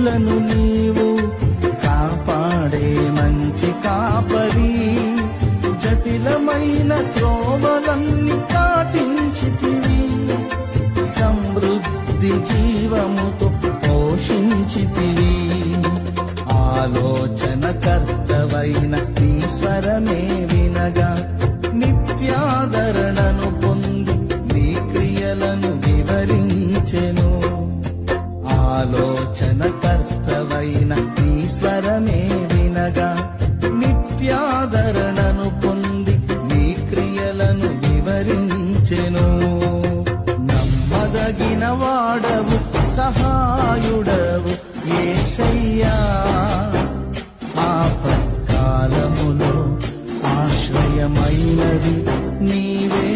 గొర్రెలను నీవు కాపాడే మంచి కాపరి. జటిలమైన త్రోవలన్నీ దాటించితివి, సమృద్ధి జీవముతో పోషించితివి. ఆలోచనకర్తవైన నీ స్వరమే వినగా నిత్యాదరణను పొంది నీ క్రియలను వివరించెను. ఆలోచనకర్తవైన నీ స్వరమే వినగా నిత్యాదరణను పొంది నీ క్రియలను వివరించెను. నమ్మదగిన వాడవు, సహాయుడవు యేసయ్యా. ఆపత్కాలములో ఆశ్రయమైనది నీవే